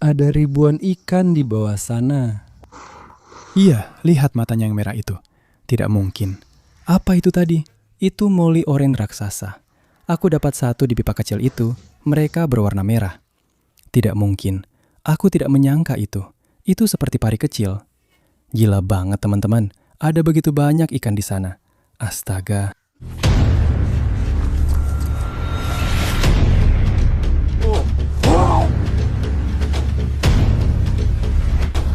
ada ribuan ikan di bawah sana. Iya, lihat matanya yang merah itu. Tidak mungkin. Apa itu tadi? Itu moli oren raksasa. Aku dapat satu di pipa kecil itu. Mereka berwarna merah. Tidak mungkin. Aku tidak menyangka itu. Itu seperti pari kecil. Gila banget teman-teman. Ada begitu banyak ikan di sana. Astaga.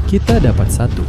Kita dapat satu.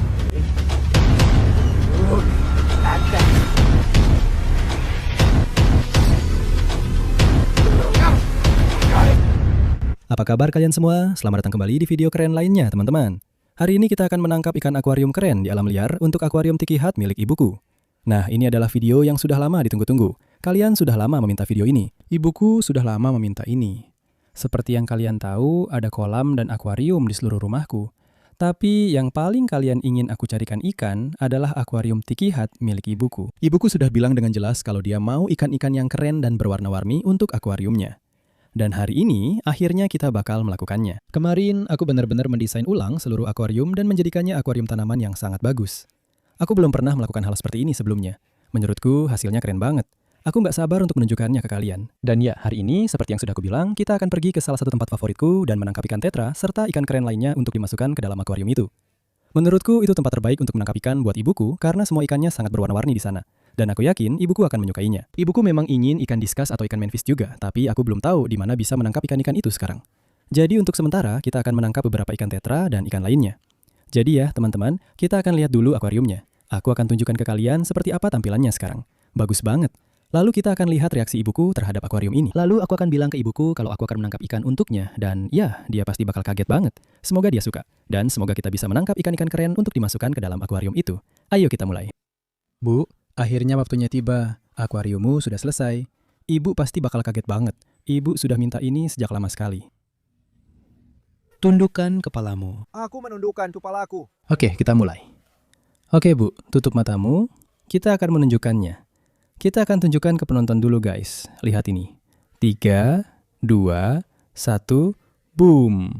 Apa kabar kalian semua? Selamat datang kembali di video keren lainnya, teman-teman. Hari ini kita akan menangkap ikan akuarium keren di alam liar untuk akuarium Tiki Hut milik ibuku. Nah, ini adalah video yang sudah lama ditunggu-tunggu. Kalian sudah lama meminta video ini. Ibuku sudah lama meminta ini. Seperti yang kalian tahu, ada kolam dan akuarium di seluruh rumahku. Tapi yang paling kalian ingin aku carikan ikan adalah akuarium Tiki Hut milik ibuku. Ibuku sudah bilang dengan jelas kalau dia mau ikan-ikan yang keren dan berwarna-warni untuk akuariumnya. Dan hari ini, akhirnya kita bakal melakukannya. Kemarin, aku benar-benar mendesain ulang seluruh akuarium dan menjadikannya akuarium tanaman yang sangat bagus. Aku belum pernah melakukan hal seperti ini sebelumnya. Menurutku, hasilnya keren banget. Aku nggak sabar untuk menunjukkannya ke kalian. Dan ya, hari ini, seperti yang sudah aku bilang, kita akan pergi ke salah satu tempat favoritku dan menangkap ikan tetra serta ikan keren lainnya untuk dimasukkan ke dalam akuarium itu. Menurutku, itu tempat terbaik untuk menangkap ikan buat ibuku karena semua ikannya sangat berwarna-warni di sana. Dan aku yakin ibuku akan menyukainya. Ibuku memang ingin ikan diskus atau ikan manfish juga, tapi aku belum tahu di mana bisa menangkap ikan-ikan itu sekarang. Jadi untuk sementara, kita akan menangkap beberapa ikan tetra dan ikan lainnya. Jadi ya, teman-teman, kita akan lihat dulu akuariumnya. Aku akan tunjukkan ke kalian seperti apa tampilannya sekarang. Bagus banget. Lalu kita akan lihat reaksi ibuku terhadap akuarium ini. Lalu aku akan bilang ke ibuku kalau aku akan menangkap ikan untuknya. Dan ya, dia pasti bakal kaget banget. Semoga dia suka. Dan semoga kita bisa menangkap ikan-ikan keren untuk dimasukkan ke dalam akuarium itu. Ayo kita mulai. Bu, akhirnya waktunya tiba. Akuariummu sudah selesai. Ibu pasti bakal kaget banget. Ibu sudah minta ini sejak lama sekali. Tundukkan kepalamu. Aku menundukkan kepalaku. Oke, kita mulai. Oke, Bu. Tutup matamu. Kita akan menunjukkannya. Kita akan tunjukkan ke penonton dulu, guys. Lihat ini. 3, 2, 1, boom.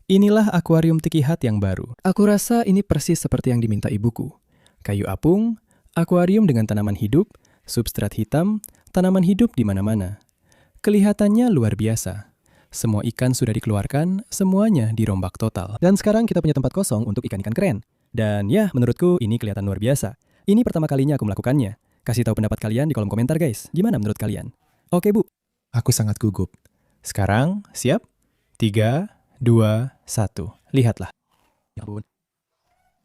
Inilah akuarium Tiki Hut yang baru. Aku rasa ini persis seperti yang diminta ibuku. Kayu apung, akuarium dengan tanaman hidup, substrat hitam, tanaman hidup di mana-mana. Kelihatannya luar biasa. Semua ikan sudah dikeluarkan, semuanya dirombak total. Dan sekarang kita punya tempat kosong untuk ikan-ikan keren. Dan ya, menurutku ini kelihatan luar biasa. Ini pertama kalinya aku melakukannya. Kasih tahu pendapat kalian di kolom komentar, guys. Gimana menurut kalian? Oke, Bu. Aku sangat gugup. Sekarang, siap? 3, 2, 1. Lihatlah. Ya ampun.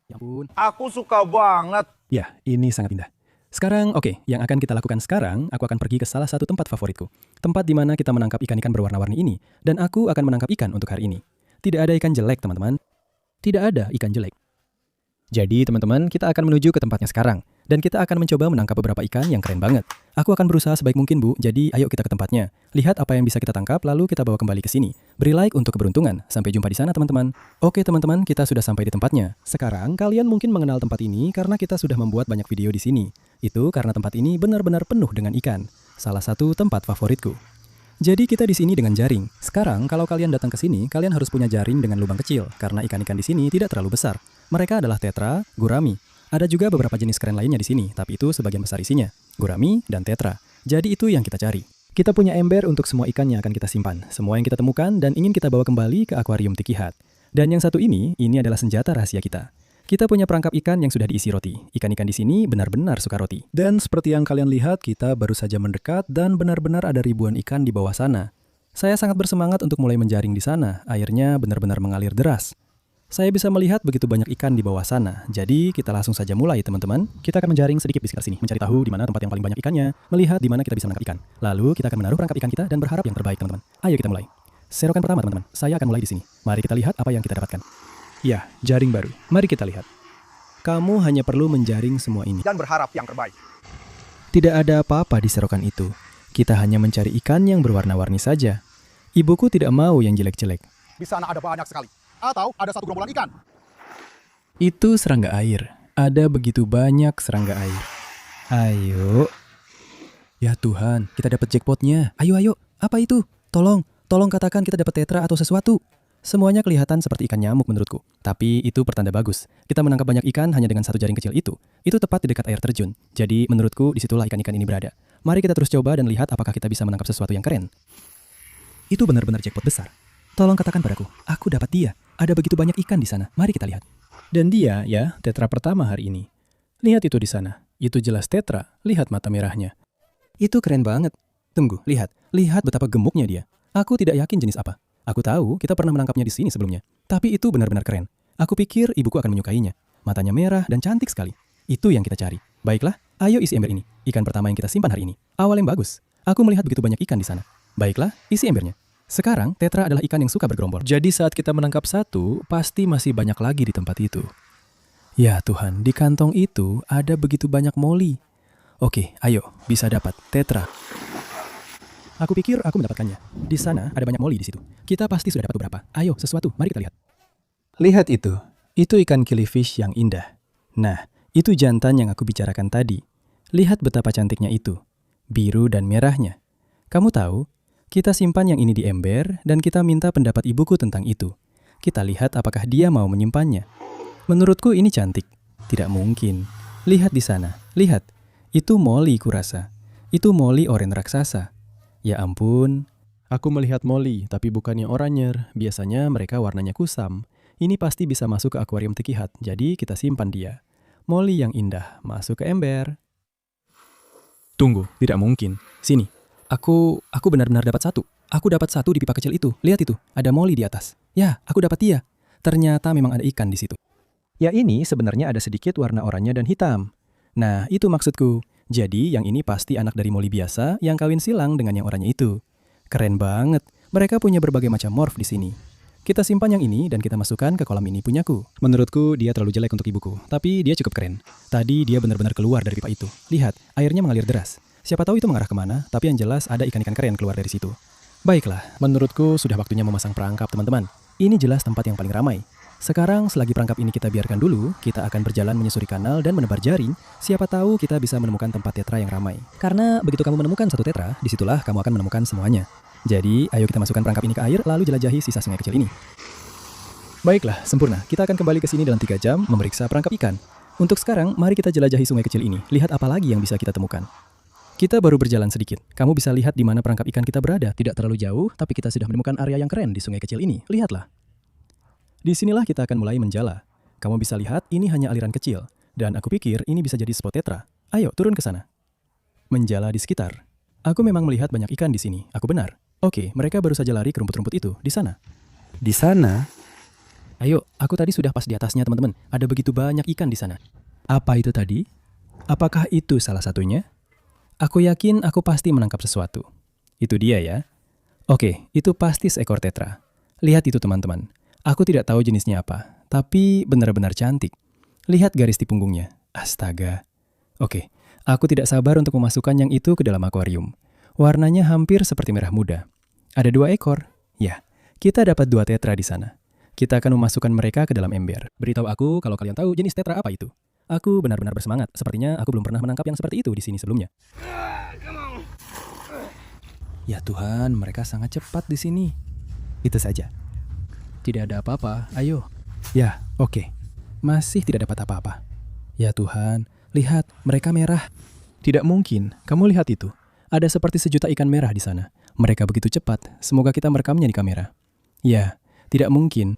Ya ampun. Aku suka banget. Ya, ini sangat indah. Sekarang, oke, yang akan kita lakukan sekarang, aku akan pergi ke salah satu tempat favoritku. Tempat di mana kita menangkap ikan-ikan berwarna-warni ini. Dan aku akan menangkap ikan untuk hari ini. Tidak ada ikan jelek, teman-teman. Tidak ada ikan jelek. Jadi, teman-teman, kita akan menuju ke tempatnya sekarang. Dan kita akan mencoba menangkap beberapa ikan yang keren banget. Aku akan berusaha sebaik mungkin, Bu. Jadi, ayo kita ke tempatnya. Lihat apa yang bisa kita tangkap, lalu kita bawa kembali ke sini. Beri like untuk keberuntungan. Sampai jumpa di sana, teman-teman. Oke, teman-teman, kita sudah sampai di tempatnya. Sekarang, kalian mungkin mengenal tempat ini karena kita sudah membuat banyak video di sini. Itu karena tempat ini benar-benar penuh dengan ikan. Salah satu tempat favoritku. Jadi kita di sini dengan jaring. Sekarang kalau kalian datang ke sini, kalian harus punya jaring dengan lubang kecil karena ikan-ikan di sini tidak terlalu besar. Mereka adalah tetra, gurami. Ada juga beberapa jenis keren lainnya di sini, tapi itu sebagian besar isinya, gurami dan tetra. Jadi itu yang kita cari. Kita punya ember untuk semua ikan yang akan kita simpan, semua yang kita temukan dan ingin kita bawa kembali ke akuarium Tiki Hut. Dan yang satu ini adalah senjata rahasia kita. Kita punya perangkap ikan yang sudah diisi roti. Ikan-ikan di sini benar-benar suka roti. Dan seperti yang kalian lihat, kita baru saja mendekat dan benar-benar ada ribuan ikan di bawah sana. Saya sangat bersemangat untuk mulai menjaring di sana. Airnya benar-benar mengalir deras. Saya bisa melihat begitu banyak ikan di bawah sana. Jadi kita langsung saja mulai, teman-teman. Kita akan menjaring sedikit di sekitar sini, mencari tahu di mana tempat yang paling banyak ikannya, melihat di mana kita bisa menangkap ikan. Lalu kita akan menaruh perangkap ikan kita dan berharap yang terbaik, teman-teman. Ayo kita mulai. Serokan pertama, teman-teman. Saya akan mulai di sini. Mari kita lihat apa yang kita dapatkan. Ya, jaring baru. Mari kita lihat. Kamu hanya perlu menjaring semua ini. Dan berharap yang terbaik. Tidak ada apa-apa di serokan itu. Kita hanya mencari ikan yang berwarna-warni saja. Ibuku tidak mau yang jelek-jelek. Di sana ada banyak sekali. Atau ada satu gerombolan ikan. Itu serangga air. Ada begitu banyak serangga air. Ayo. Ya Tuhan, kita dapat jackpotnya. Ayo, ayo. Apa itu? Tolong katakan kita dapat tetra atau sesuatu. Semuanya kelihatan seperti ikan nyamuk menurutku. Tapi itu pertanda bagus. Kita menangkap banyak ikan hanya dengan satu jaring kecil itu. Itu tepat di dekat air terjun. Jadi menurutku disitulah ikan-ikan ini berada. Mari kita terus coba dan lihat apakah kita bisa menangkap sesuatu yang keren. Itu benar-benar jackpot besar. Tolong katakan padaku, aku dapat dia. Ada begitu banyak ikan di sana. Mari kita lihat. Dan dia, ya, tetra pertama hari ini. Lihat itu di sana. Itu jelas tetra. Lihat mata merahnya. Itu keren banget. Tunggu, lihat. Lihat betapa gemuknya dia. Aku tidak yakin jenis apa. Aku tahu kita pernah menangkapnya di sini sebelumnya. Tapi itu benar-benar keren. Aku pikir ibuku akan menyukainya. Matanya merah dan cantik sekali. Itu yang kita cari. Baiklah, ayo isi ember ini. Ikan pertama yang kita simpan hari ini. Awal yang bagus. Aku melihat begitu banyak ikan di sana. Baiklah, isi embernya. Sekarang, tetra adalah ikan yang suka bergerombol. Jadi saat kita menangkap satu, pasti masih banyak lagi di tempat itu. Ya Tuhan, di kantong itu ada begitu banyak moli. Oke, ayo, bisa dapat tetra. Aku pikir aku mendapatkannya. Di sana ada banyak moli di situ. Kita pasti sudah dapat beberapa. Ayo, sesuatu. Mari kita lihat. Lihat itu. Itu ikan killifish yang indah. Nah, itu jantan yang aku bicarakan tadi. Lihat betapa cantiknya itu. Biru dan merahnya. Kamu tahu, kita simpan yang ini di ember dan kita minta pendapat ibuku tentang itu. Kita lihat apakah dia mau menyimpannya. Menurutku ini cantik. Tidak mungkin. Lihat di sana. Lihat. Itu moli kurasa. Itu moli oren raksasa. Ya ampun. Aku melihat moli, tapi bukannya oranyer. Biasanya mereka warnanya kusam. Ini pasti bisa masuk ke akuarium Tikihat, jadi kita simpan dia. Moli yang indah, masuk ke ember. Tunggu, tidak mungkin. Sini. Aku benar-benar dapat satu. Aku dapat satu di pipa kecil itu. Lihat itu, ada moli di atas. Ya, aku dapat dia. Ternyata memang ada ikan di situ. Ya ini sebenarnya ada sedikit warna oranye dan hitam. Nah, itu maksudku. Jadi yang ini pasti anak dari moli biasa yang kawin silang dengan yang oranye itu. Keren banget. Mereka punya berbagai macam morph di sini. Kita simpan yang ini dan kita masukkan ke kolam ini punyaku. Menurutku dia terlalu jelek untuk ibuku, tapi dia cukup keren. Tadi dia benar-benar keluar dari pipa itu. Lihat, airnya mengalir deras. Siapa tahu itu mengarah kemana, tapi yang jelas ada ikan-ikan keren keluar dari situ. Baiklah, menurutku sudah waktunya memasang perangkap teman-teman. Ini jelas tempat yang paling ramai. Sekarang selagi perangkap ini kita biarkan dulu, kita akan berjalan menyusuri kanal dan menebar jaring. Siapa tahu kita bisa menemukan tempat tetra yang ramai. Karena begitu kamu menemukan satu tetra, disitulah kamu akan menemukan semuanya. Jadi, ayo kita masukkan perangkap ini ke air, lalu jelajahi sisa sungai kecil ini. Baiklah, sempurna. Kita akan kembali ke sini dalam 3 jam memeriksa perangkap ikan. Untuk sekarang, mari kita jelajahi sungai kecil ini. Lihat apa lagi yang bisa kita temukan. Kita baru berjalan sedikit. Kamu bisa lihat di mana perangkap ikan kita berada. Tidak terlalu jauh, tapi kita sudah menemukan area yang keren di sungai kecil ini. Lihatlah. Disinilah kita akan mulai menjala. Kamu bisa lihat ini hanya aliran kecil. Dan aku pikir ini bisa jadi spot tetra. Ayo, turun ke sana. Menjala di sekitar. Aku memang melihat banyak ikan di sini. Aku benar. Oke, mereka baru saja lari ke rumput-rumput itu. Di sana. Di sana? Ayo, aku tadi sudah pas di atasnya teman-teman. Ada begitu banyak ikan di sana. Apa itu tadi? Apakah itu salah satunya? Aku yakin aku pasti menangkap sesuatu. Itu dia ya. Oke, itu pasti seekor tetra. Lihat itu teman-teman. Aku tidak tahu jenisnya apa, tapi benar-benar cantik. Lihat garis di punggungnya. Astaga. Oke, aku tidak sabar untuk memasukkan yang itu ke dalam akuarium. Warnanya hampir seperti merah muda. Ada 2 ekor. Ya, kita dapat 2 tetra di sana. Kita akan memasukkan mereka ke dalam ember. Beritahu aku kalau kalian tahu jenis tetra apa itu. Aku benar-benar bersemangat. Sepertinya aku belum pernah menangkap yang seperti itu di sini sebelumnya. Ya Tuhan, mereka sangat cepat di sini. Itu saja. Tidak ada apa-apa, ayo. Ya, oke. Masih tidak dapat apa-apa. Ya Tuhan, lihat, mereka merah. Tidak mungkin, kamu lihat itu. Ada seperti sejuta ikan merah di sana. Mereka begitu cepat, semoga kita merekamnya di kamera. Ya, tidak mungkin.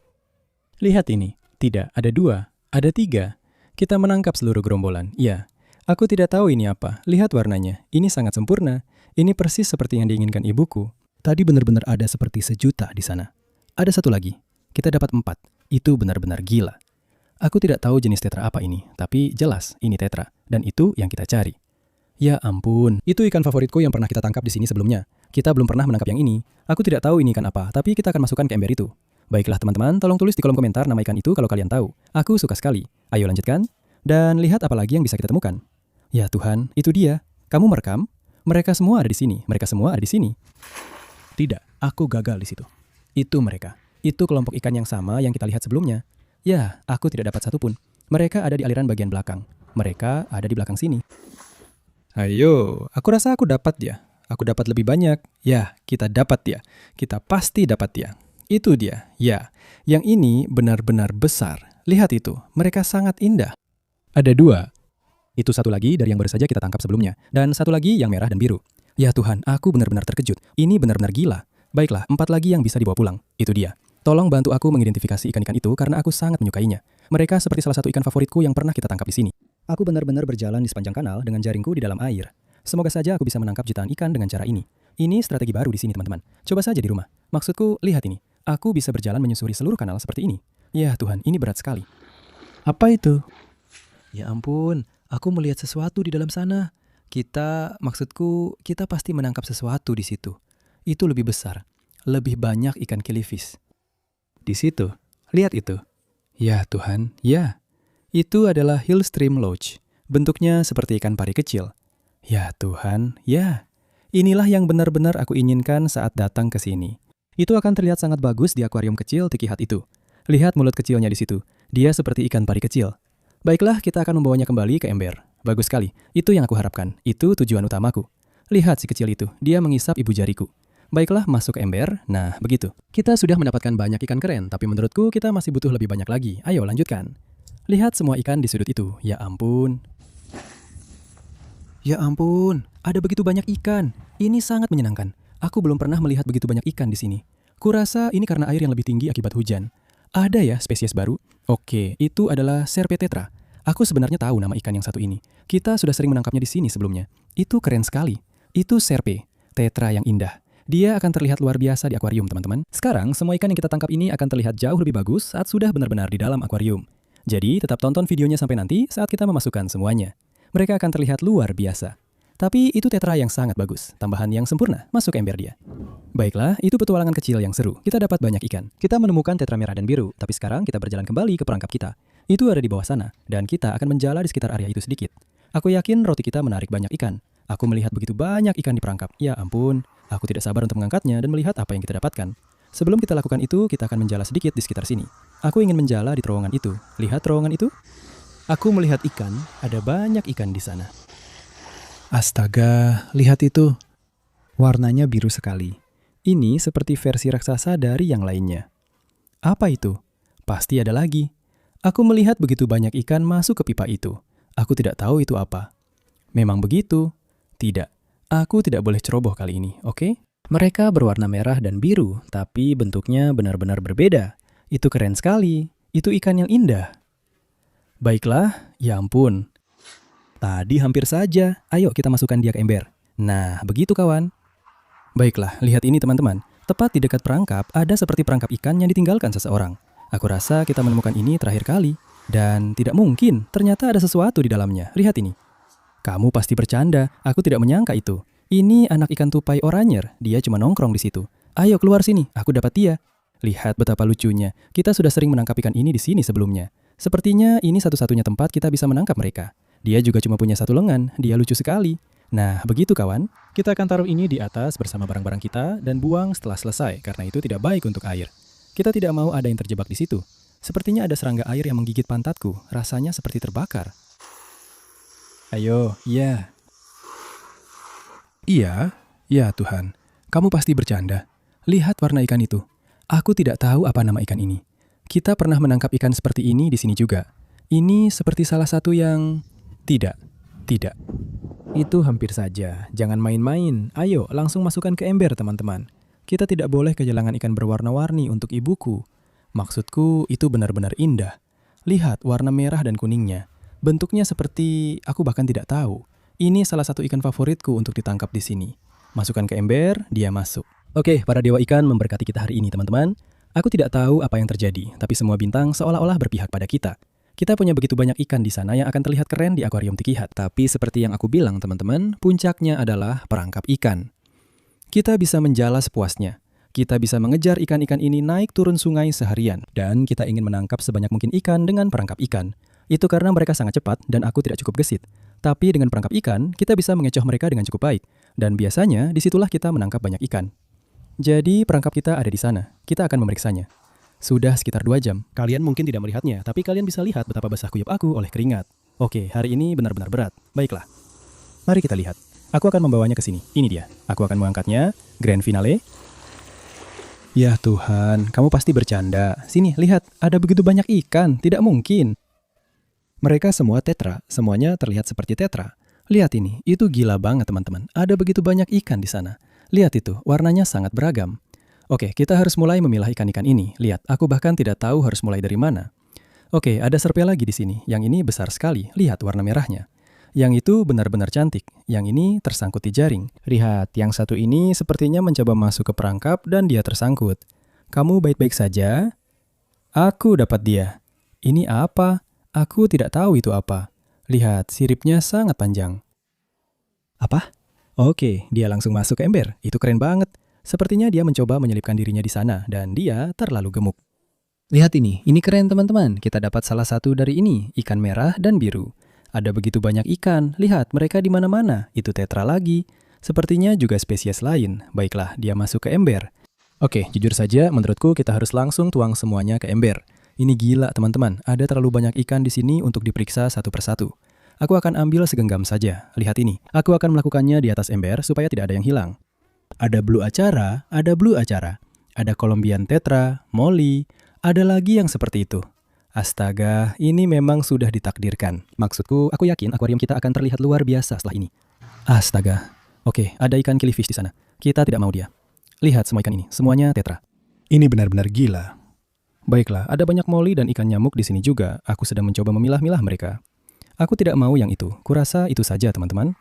Lihat ini, tidak, ada 2, ada 3. Kita menangkap seluruh gerombolan, ya. Aku tidak tahu ini apa, lihat warnanya. Ini sangat sempurna. Ini persis seperti yang diinginkan ibuku. Tadi benar-benar ada seperti sejuta di sana. Ada satu lagi. Kita dapat 4. Itu benar-benar gila. Aku tidak tahu jenis tetra apa ini, tapi jelas ini tetra. Dan itu yang kita cari. Ya ampun, itu ikan favoritku yang pernah kita tangkap di sini sebelumnya. Kita belum pernah menangkap yang ini. Aku tidak tahu ini ikan apa, tapi kita akan masukkan ke ember itu. Baiklah teman-teman, tolong tulis di kolom komentar nama ikan itu kalau kalian tahu. Aku suka sekali. Ayo lanjutkan. Dan lihat apa lagi yang bisa kita temukan. Ya Tuhan, itu dia. Kamu merekam? Mereka semua ada di sini. Mereka semua ada di sini. Tidak, aku gagal di situ. Itu mereka. Itu kelompok ikan yang sama yang kita lihat sebelumnya. Ya, aku tidak dapat satupun. Mereka ada di aliran bagian belakang. Mereka ada di belakang sini. Ayo, aku rasa aku dapat dia. Aku dapat lebih banyak. Ya, kita dapat dia. Kita pasti dapat dia. Itu dia, ya. Yang ini benar-benar besar. Lihat itu, mereka sangat indah. Ada 2. Itu satu lagi dari yang baru saja kita tangkap sebelumnya. Dan satu lagi yang merah dan biru. Ya Tuhan, aku benar-benar terkejut. Ini benar-benar gila. Baiklah, 4 lagi yang bisa dibawa pulang. Itu dia. Tolong bantu aku mengidentifikasi ikan-ikan itu karena aku sangat menyukainya. Mereka seperti salah satu ikan favoritku yang pernah kita tangkap di sini. Aku benar-benar berjalan di sepanjang kanal dengan jaringku di dalam air. Semoga saja aku bisa menangkap jutaan ikan dengan cara ini. Ini strategi baru di sini, teman-teman. Coba saja di rumah. Maksudku, lihat ini. Aku bisa berjalan menyusuri seluruh kanal seperti ini. Ya Tuhan, ini berat sekali. Apa itu? Ya ampun, aku melihat sesuatu di dalam sana. Maksudku, kita pasti menangkap sesuatu di situ. Itu lebih besar, lebih banyak ikan killifish. Di situ, lihat itu. Ya Tuhan, ya. Itu adalah Hillstream Lodge. Bentuknya seperti ikan pari kecil. Ya Tuhan, ya. Inilah yang benar-benar aku inginkan saat datang ke sini. Itu akan terlihat sangat bagus di akuarium kecil Tikihat itu. Lihat mulut kecilnya di situ. Dia seperti ikan pari kecil. Baiklah, kita akan membawanya kembali ke ember. Bagus sekali. Itu yang aku harapkan. Itu tujuan utamaku. Lihat si kecil itu. Dia mengisap ibu jariku. Baiklah, masuk ke ember. Nah, begitu. Kita sudah mendapatkan banyak ikan keren, tapi menurutku kita masih butuh lebih banyak lagi. Ayo, lanjutkan. Lihat semua ikan di sudut itu. Ya ampun. Ya ampun, ada begitu banyak ikan. Ini sangat menyenangkan. Aku belum pernah melihat begitu banyak ikan di sini. Kurasa ini karena air yang lebih tinggi akibat hujan. Ada ya spesies baru? Oke, itu adalah Serpe tetra. Aku sebenarnya tahu nama ikan yang satu ini. Kita sudah sering menangkapnya di sini sebelumnya. Itu keren sekali. Itu Serpe tetra yang indah. Dia akan terlihat luar biasa di akuarium, teman-teman. Sekarang, semua ikan yang kita tangkap ini akan terlihat jauh lebih bagus saat sudah benar-benar di dalam akuarium. Jadi, tetap tonton videonya sampai nanti saat kita memasukkan semuanya. Mereka akan terlihat luar biasa. Tapi itu tetra yang sangat bagus. Tambahan yang sempurna, masuk ember dia. Baiklah, itu petualangan kecil yang seru. Kita dapat banyak ikan. Kita menemukan tetra merah dan biru, tapi sekarang kita berjalan kembali ke perangkap kita. Itu ada di bawah sana, dan kita akan menjala di sekitar area itu sedikit. Aku yakin roti kita menarik banyak ikan. Aku melihat begitu banyak ikan di perangkap. Ya ampun, aku tidak sabar untuk mengangkatnya dan melihat apa yang kita dapatkan. Sebelum kita lakukan itu, kita akan menjala sedikit di sekitar sini. Aku ingin menjala di terowongan itu. Lihat terowongan itu? Aku melihat ikan, ada banyak ikan di sana. Astaga, lihat itu. Warnanya biru sekali. Ini seperti versi raksasa dari yang lainnya. Apa itu? Pasti ada lagi. Aku melihat begitu banyak ikan masuk ke pipa itu. Aku tidak tahu itu apa. Memang begitu? Tidak. Aku tidak boleh ceroboh kali ini, oke? Mereka berwarna merah dan biru, tapi bentuknya benar-benar berbeda. Itu keren sekali. Itu ikan yang indah. Baiklah, ya ampun. Tadi hampir saja. Ayo kita masukkan dia ke ember. Nah, begitu kawan. Baiklah, lihat ini teman-teman. Tepat di dekat perangkap, ada seperti perangkap ikan yang ditinggalkan seseorang. Aku rasa kita menemukan ini terakhir kali. Dan tidak mungkin, ternyata ada sesuatu di dalamnya. Lihat ini. Kamu pasti bercanda, aku tidak menyangka itu. Ini anak ikan tupai oranyer, dia cuma nongkrong di situ. Ayo keluar sini, aku dapat dia. Lihat betapa lucunya, kita sudah sering menangkap ikan ini di sini sebelumnya. Sepertinya ini satu-satunya tempat kita bisa menangkap mereka. Dia juga cuma punya satu lengan, dia lucu sekali. Nah, begitu kawan. Kita akan taruh ini di atas bersama barang-barang kita dan buang setelah selesai, karena itu tidak baik untuk air. Kita tidak mau ada yang terjebak di situ. Sepertinya ada serangga air yang menggigit pantatku, rasanya seperti terbakar. Ayo, ya. Iya, ya Tuhan. Kamu pasti bercanda. Lihat warna ikan itu. Aku tidak tahu apa nama ikan ini. Kita pernah menangkap ikan seperti ini di sini juga. Ini seperti salah satu yang... Tidak. Itu hampir saja. Jangan main-main. Ayo, langsung masukkan ke ember, teman-teman. Kita tidak boleh kehilangan ikan berwarna-warni untuk ibuku. Maksudku, itu benar-benar indah. Lihat warna merah dan kuningnya. Bentuknya seperti... Aku bahkan tidak tahu. Ini salah satu ikan favoritku untuk ditangkap di sini. Masukkan ke ember, dia masuk. Oke, para dewa ikan memberkati kita hari ini, teman-teman. Aku tidak tahu apa yang terjadi, tapi semua bintang seolah-olah berpihak pada kita. Kita punya begitu banyak ikan di sana yang akan terlihat keren di akuarium Tikihat. Tapi seperti yang aku bilang teman-teman, puncaknya adalah perangkap ikan. Kita bisa menjala sepuasnya. Kita bisa mengejar ikan-ikan ini naik turun sungai seharian. Dan kita ingin menangkap sebanyak mungkin ikan dengan perangkap ikan. Itu karena mereka sangat cepat dan aku tidak cukup gesit. Tapi dengan perangkap ikan, kita bisa mengecoh mereka dengan cukup baik. Dan biasanya disitulah kita menangkap banyak ikan. Jadi perangkap kita ada di sana. Kita akan memeriksanya. Sudah sekitar 2 jam. Kalian mungkin tidak melihatnya, tapi kalian bisa lihat betapa basah kuyup aku oleh keringat. Oke, hari ini benar-benar berat. Baiklah. Mari kita lihat. Aku akan membawanya ke sini. Ini dia. Aku akan mengangkatnya. Grand finale. Ya Tuhan, kamu pasti bercanda. Sini, lihat, ada begitu banyak ikan, tidak mungkin. Mereka semua tetra, semuanya terlihat seperti tetra. Lihat ini, itu gila banget teman-teman. Ada begitu banyak ikan di sana. Lihat itu, warnanya sangat beragam. Oke, kita harus mulai memilah ikan-ikan ini. Lihat, aku bahkan tidak tahu harus mulai dari mana. Oke, ada serpe lagi di sini. Yang ini besar sekali. Lihat warna merahnya. Yang itu benar-benar cantik. Yang ini tersangkut di jaring. Lihat, yang satu ini sepertinya mencoba masuk ke perangkap dan dia tersangkut. Kamu baik-baik saja? Aku dapat dia. Ini apa? Aku tidak tahu itu apa. Lihat, siripnya sangat panjang. Apa? Oke, dia langsung masuk ke ember. Itu keren banget. Sepertinya dia mencoba menyelipkan dirinya di sana dan dia terlalu gemuk. Lihat ini keren teman-teman. Kita dapat salah satu dari ini, ikan merah dan biru. Ada begitu banyak ikan, lihat mereka di mana-mana. Itu tetra lagi. Sepertinya juga spesies lain. Baiklah, dia masuk ke ember. Oke, jujur saja menurutku kita harus langsung tuang semuanya ke ember. Ini gila teman-teman, ada terlalu banyak ikan di sini untuk diperiksa satu persatu. Aku akan ambil segenggam saja. Lihat ini, aku akan melakukannya di atas ember supaya tidak ada yang hilang. Ada blue acara, ada Colombian tetra, molly, ada lagi yang seperti itu. Astaga, ini memang sudah ditakdirkan. Maksudku, aku yakin akuarium kita akan terlihat luar biasa setelah ini. Astaga. Oke, ada ikan killifish di sana. Kita tidak mau dia. Lihat semua ikan ini, semuanya tetra. Ini benar-benar gila. Baiklah, ada banyak molly dan ikan nyamuk di sini juga. Aku sedang mencoba memilah-milah mereka. Aku tidak mau yang itu. Kurasa itu saja, teman-teman.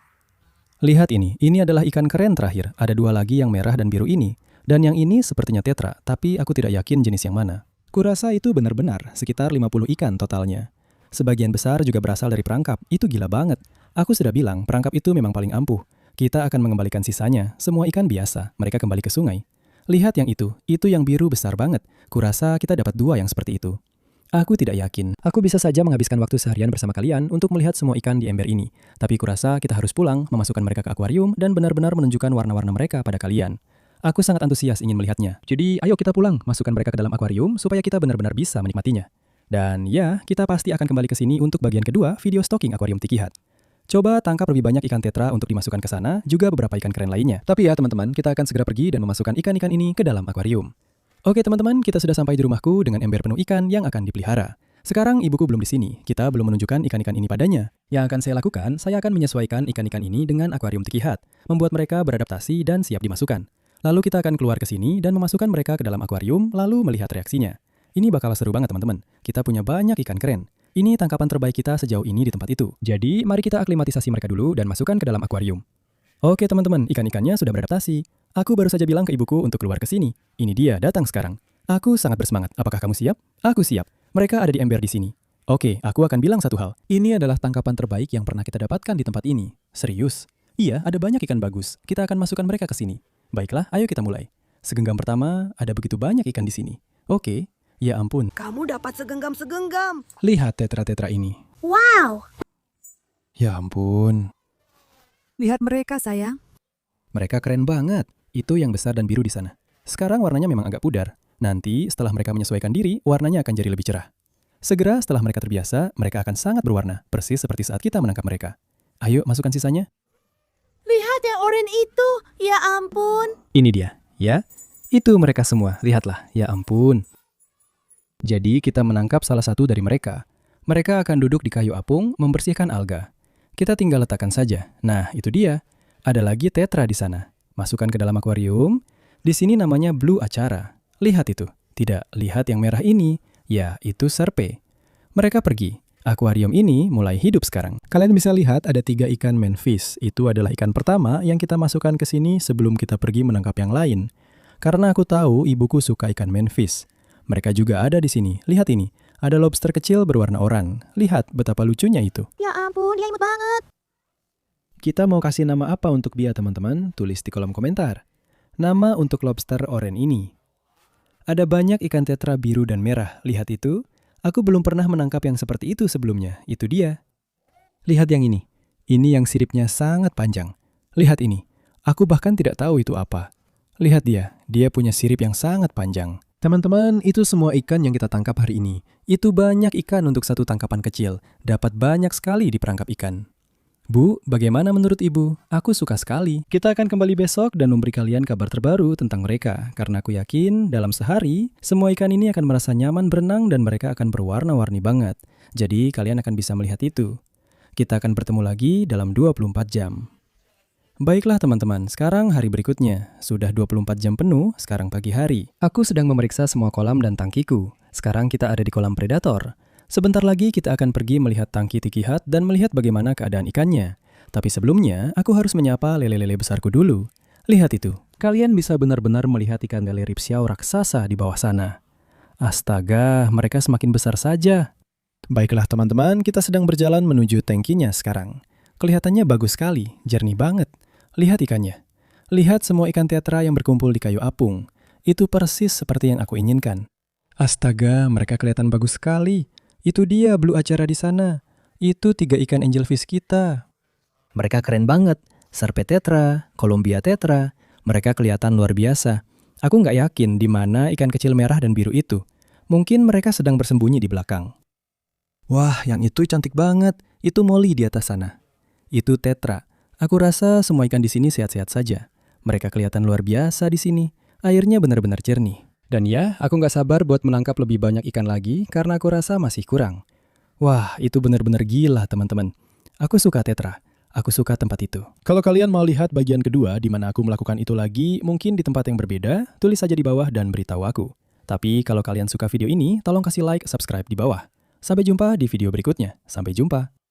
Lihat ini adalah ikan keren terakhir. Ada dua lagi yang merah dan biru ini. Dan yang ini sepertinya tetra, tapi aku tidak yakin jenis yang mana. Kurasa itu benar-benar, sekitar 50 ikan totalnya. Sebagian besar juga berasal dari perangkap, itu gila banget. Aku sudah bilang, perangkap itu memang paling ampuh. Kita akan mengembalikan sisanya, semua ikan biasa, mereka kembali ke sungai. Lihat yang itu yang biru besar banget. Kurasa kita dapat dua yang seperti itu. Aku tidak yakin. Aku bisa saja menghabiskan waktu seharian bersama kalian untuk melihat semua ikan di ember ini. Tapi kurasa kita harus pulang, memasukkan mereka ke akuarium, dan benar-benar menunjukkan warna-warna mereka pada kalian. Aku sangat antusias ingin melihatnya. Jadi ayo kita pulang, masukkan mereka ke dalam akuarium supaya kita benar-benar bisa menikmatinya. Dan ya, kita pasti akan kembali ke sini untuk bagian kedua video stocking akuarium Tiki Hut. Coba tangkap lebih banyak ikan tetra untuk dimasukkan ke sana, juga beberapa ikan keren lainnya. Tapi ya teman-teman, kita akan segera pergi dan memasukkan ikan-ikan ini ke dalam akuarium. Oke teman-teman, kita sudah sampai di rumahku dengan ember penuh ikan yang akan dipelihara. Sekarang ibuku belum di sini, kita belum menunjukkan ikan-ikan ini padanya. Yang akan saya lakukan, saya akan menyesuaikan ikan-ikan ini dengan akuarium Tiki Hut, membuat mereka beradaptasi dan siap dimasukkan. Lalu kita akan keluar ke sini dan memasukkan mereka ke dalam akuarium, lalu melihat reaksinya. Ini bakal seru banget teman-teman. Kita punya banyak ikan keren. Ini tangkapan terbaik kita sejauh ini di tempat itu. Jadi, mari kita aklimatisasi mereka dulu dan masukkan ke dalam akuarium. Oke teman-teman, ikan-ikannya sudah beradaptasi. Aku baru saja bilang ke ibuku untuk keluar ke sini. Ini dia datang sekarang. Aku sangat bersemangat. Apakah kamu siap? Aku siap. Mereka ada di ember di sini. Oke, aku akan bilang satu hal. Ini adalah tangkapan terbaik yang pernah kita dapatkan di tempat ini. Serius? Iya, ada banyak ikan bagus. Kita akan masukkan mereka ke sini. Baiklah, ayo kita mulai. Segenggam pertama, ada begitu banyak ikan di sini. Oke, ya ampun. Kamu dapat segenggam-segenggam. Lihat tetra-tetra ini. Wow. Ya ampun. Lihat mereka, sayang. Mereka keren banget. Itu yang besar dan biru di sana. Sekarang warnanya memang agak pudar. Nanti setelah mereka menyesuaikan diri, warnanya akan jadi lebih cerah. Segera setelah mereka terbiasa, mereka akan sangat berwarna, persis seperti saat kita menangkap mereka. Ayo, masukkan sisanya. Lihat yang oranye itu. Ya ampun. Ini dia, ya. Itu mereka semua, lihatlah, ya ampun. Jadi kita menangkap salah satu dari mereka. Mereka akan duduk di kayu apung, membersihkan alga. Kita tinggal letakkan saja. Nah, itu dia. Ada lagi tetra di sana. Masukkan ke dalam akuarium. Di sini namanya blue acara. Lihat itu. Tidak, lihat yang merah ini. Ya, itu serpe. Mereka pergi. Akuarium ini mulai hidup sekarang. Kalian bisa lihat ada 3 ikan manfish. Itu adalah ikan pertama yang kita masukkan ke sini sebelum kita pergi menangkap yang lain. Karena aku tahu ibuku suka ikan manfish. Mereka juga ada di sini. Lihat ini. Ada lobster kecil berwarna oranye. Lihat betapa lucunya itu. Ya ampun, dia imut banget. Kita mau kasih nama apa untuk dia teman-teman? Tulis di kolom komentar. Nama untuk lobster oranye ini. Ada banyak ikan tetra biru dan merah. Lihat itu. Aku belum pernah menangkap yang seperti itu sebelumnya. Itu dia. Lihat yang ini. Ini yang siripnya sangat panjang. Lihat ini. Aku bahkan tidak tahu itu apa. Lihat dia. Dia punya sirip yang sangat panjang. Teman-teman, itu semua ikan yang kita tangkap hari ini. Itu banyak ikan untuk satu tangkapan kecil. Dapat banyak sekali di perangkap ikan. Bu, bagaimana menurut Ibu? Aku suka sekali. Kita akan kembali besok dan memberi kalian kabar terbaru tentang mereka. Karena aku yakin dalam sehari, semua ikan ini akan merasa nyaman berenang dan mereka akan berwarna-warni banget. Jadi kalian akan bisa melihat itu. Kita akan bertemu lagi dalam 24 jam. Baiklah teman-teman, sekarang hari berikutnya. Sudah 24 jam penuh, sekarang pagi hari. Aku sedang memeriksa semua kolam dan tangkiku. Sekarang kita ada di kolam predator. Sebentar lagi kita akan pergi melihat tangki Tikihat dan melihat bagaimana keadaan ikannya. Tapi sebelumnya, aku harus menyapa lele-lele besarku dulu. Lihat itu. Kalian bisa benar-benar melihat ikan lele ripsiau raksasa di bawah sana. Astaga, mereka semakin besar saja. Baiklah teman-teman, kita sedang berjalan menuju tangkinya sekarang. Kelihatannya bagus sekali, jernih banget. Lihat ikannya. Lihat semua ikan tetra yang berkumpul di kayu apung. Itu persis seperti yang aku inginkan. Astaga, mereka kelihatan bagus sekali. Itu dia blue acara di sana. Itu 3 ikan angelfish kita. Mereka keren banget. Serpe tetra, Columbia tetra. Mereka kelihatan luar biasa. Aku nggak yakin di mana ikan kecil merah dan biru itu. Mungkin mereka sedang bersembunyi di belakang. Wah, yang itu cantik banget. Itu Molly di atas sana. Itu tetra. Aku rasa semua ikan di sini sehat-sehat saja. Mereka kelihatan luar biasa di sini. Airnya benar-benar jernih. Dan ya, aku nggak sabar buat menangkap lebih banyak ikan lagi karena aku rasa masih kurang. Wah, itu benar-benar gila teman-teman. Aku suka tetra. Aku suka tempat itu. Kalau kalian mau lihat bagian kedua di mana aku melakukan itu lagi, mungkin di tempat yang berbeda, tulis saja di bawah dan beritahu aku. Tapi kalau kalian suka video ini, tolong kasih like, subscribe di bawah. Sampai jumpa di video berikutnya. Sampai jumpa.